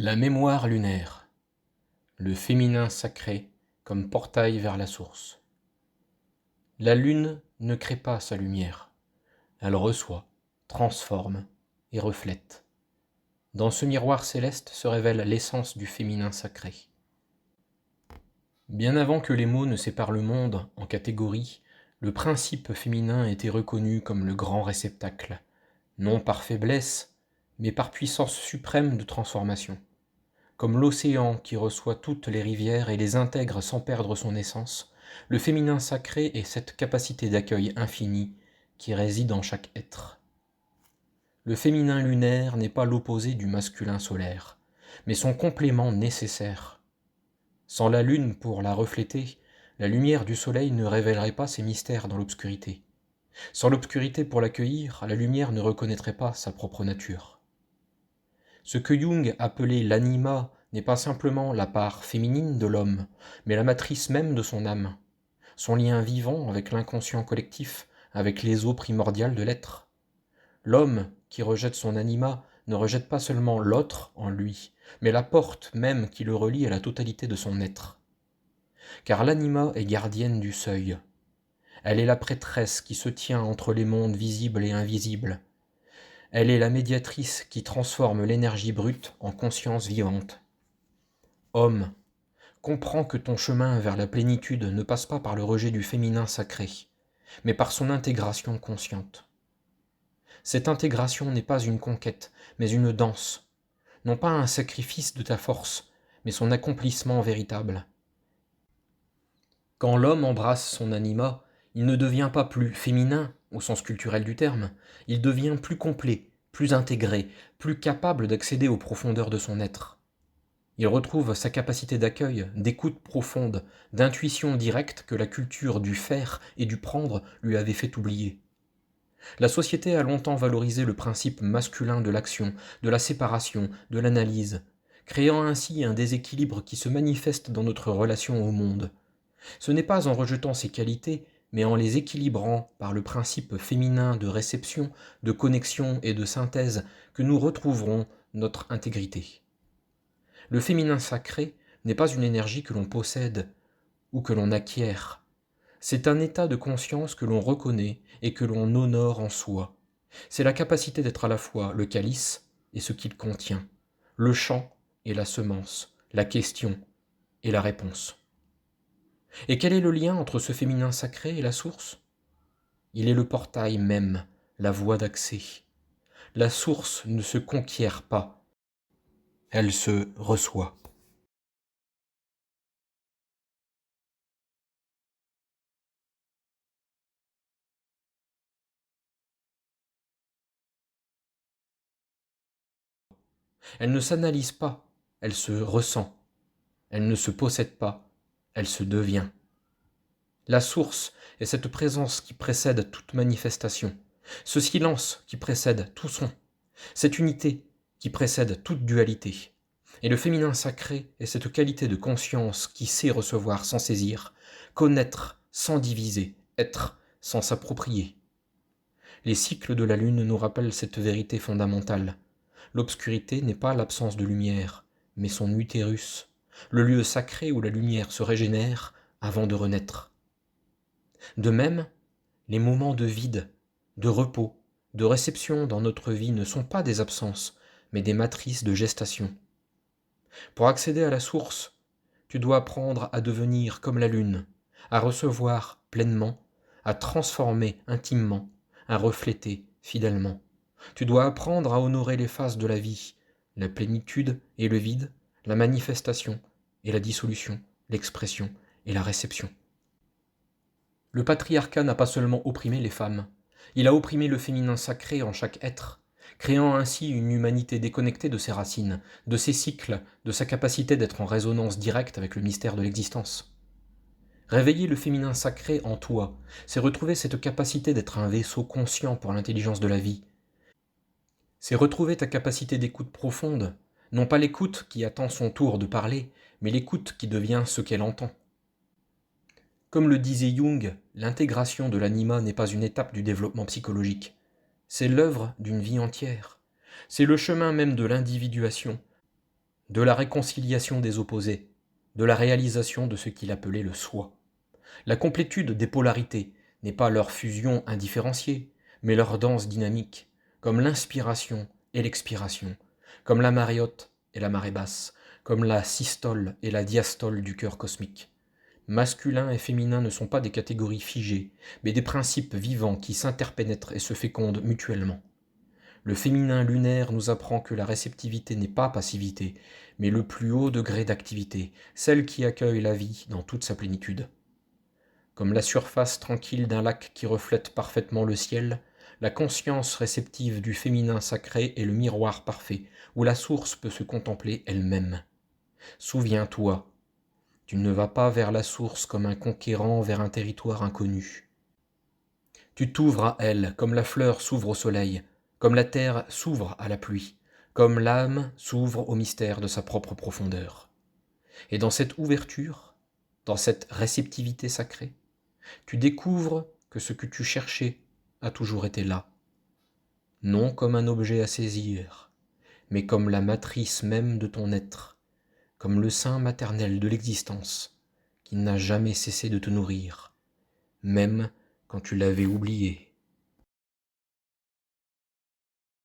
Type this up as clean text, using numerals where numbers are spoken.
La mémoire lunaire, le féminin sacré comme portail vers la source. La lune ne crée pas sa lumière, elle reçoit, transforme et reflète. Dans ce miroir céleste se révèle l'essence du féminin sacré. Bien avant que les mots ne séparent le monde en catégories, le principe féminin était reconnu comme le grand réceptacle, non par faiblesse, mais par puissance suprême de transformation. Comme l'océan qui reçoit toutes les rivières et les intègre sans perdre son essence, le féminin sacré est cette capacité d'accueil infini qui réside en chaque être. Le féminin lunaire n'est pas l'opposé du masculin solaire, mais son complément nécessaire. Sans la lune pour la refléter, la lumière du soleil ne révélerait pas ses mystères dans l'obscurité. Sans l'obscurité pour l'accueillir, la lumière ne reconnaîtrait pas sa propre nature. Ce que Jung appelait l'anima n'est pas simplement la part féminine de l'homme, mais la matrice même de son âme, son lien vivant avec l'inconscient collectif, avec les eaux primordiales de l'être. L'homme qui rejette son anima ne rejette pas seulement l'autre en lui, mais la porte même qui le relie à la totalité de son être. Car l'anima est gardienne du seuil. Elle est la prêtresse qui se tient entre les mondes visibles et invisibles. Elle est la médiatrice qui transforme l'énergie brute en conscience vivante. Homme, comprends que ton chemin vers la plénitude ne passe pas par le rejet du féminin sacré, mais par son intégration consciente. Cette intégration n'est pas une conquête, mais une danse, non pas un sacrifice de ta force, mais son accomplissement véritable. Quand l'homme embrasse son anima, il ne devient pas plus féminin, au sens culturel du terme, il devient plus complet, plus intégré, plus capable d'accéder aux profondeurs de son être. Il retrouve sa capacité d'accueil, d'écoute profonde, d'intuition directe que la culture du faire et du prendre lui avait fait oublier. La société a longtemps valorisé le principe masculin de l'action, de la séparation, de l'analyse, créant ainsi un déséquilibre qui se manifeste dans notre relation au monde. Ce n'est pas en rejetant ces qualités, mais en les équilibrant par le principe féminin de réception, de connexion et de synthèse que nous retrouverons notre intégrité. Le féminin sacré n'est pas une énergie que l'on possède ou que l'on acquiert. C'est un état de conscience que l'on reconnaît et que l'on honore en soi. C'est la capacité d'être à la fois le calice et ce qu'il contient, le champ et la semence, la question et la réponse. Et quel est le lien entre ce féminin sacré et la source ? Il est le portail même, la voie d'accès. La source ne se conquiert pas, elle se reçoit. Elle ne s'analyse pas, elle se ressent. Elle ne se possède pas, elle se devient. La source est cette présence qui précède toute manifestation, ce silence qui précède tout son, cette unité qui précède toute dualité. Et le féminin sacré est cette qualité de conscience qui sait recevoir sans saisir, connaître sans diviser, être sans s'approprier. Les cycles de la lune nous rappellent cette vérité fondamentale. L'obscurité n'est pas l'absence de lumière, mais son utérus, le lieu sacré où la lumière se régénère avant de renaître. De même, les moments de vide, de repos, de réception dans notre vie ne sont pas des absences, mais des matrices de gestation. Pour accéder à la source, tu dois apprendre à devenir comme la lune, à recevoir pleinement, à transformer intimement, à refléter fidèlement. Tu dois apprendre à honorer les phases de la vie, la plénitude et le vide, la manifestation et la dissolution, l'expression et la réception. Le patriarcat n'a pas seulement opprimé les femmes, il a opprimé le féminin sacré en chaque être, créant ainsi une humanité déconnectée de ses racines, de ses cycles, de sa capacité d'être en résonance directe avec le mystère de l'existence. Réveiller le féminin sacré en toi, c'est retrouver cette capacité d'être un vaisseau conscient pour l'intelligence de la vie. C'est retrouver ta capacité d'écoute profonde, non pas l'écoute qui attend son tour de parler, mais l'écoute qui devient ce qu'elle entend. Comme le disait Jung, l'intégration de l'anima n'est pas une étape du développement psychologique. C'est l'œuvre d'une vie entière. C'est le chemin même de l'individuation, de la réconciliation des opposés, de la réalisation de ce qu'il appelait le soi. La complétude des polarités n'est pas leur fusion indifférenciée, mais leur danse dynamique, comme l'inspiration et l'expiration, comme la marée haute et la marée basse, comme la systole et la diastole du cœur cosmique. Masculin et féminin ne sont pas des catégories figées, mais des principes vivants qui s'interpénètrent et se fécondent mutuellement. Le féminin lunaire nous apprend que la réceptivité n'est pas passivité, mais le plus haut degré d'activité, celle qui accueille la vie dans toute sa plénitude. Comme la surface tranquille d'un lac qui reflète parfaitement le ciel, la conscience réceptive du féminin sacré est le miroir parfait, où la source peut se contempler elle-même. Souviens-toi, tu ne vas pas vers la source comme un conquérant vers un territoire inconnu. Tu t'ouvres à elle comme la fleur s'ouvre au soleil, comme la terre s'ouvre à la pluie, comme l'âme s'ouvre au mystère de sa propre profondeur. Et dans cette ouverture, dans cette réceptivité sacrée, tu découvres que ce que tu cherchais a toujours été là, non comme un objet à saisir, mais comme la matrice même de ton être, comme le sein maternel de l'existence, qui n'a jamais cessé de te nourrir, même quand tu l'avais oublié.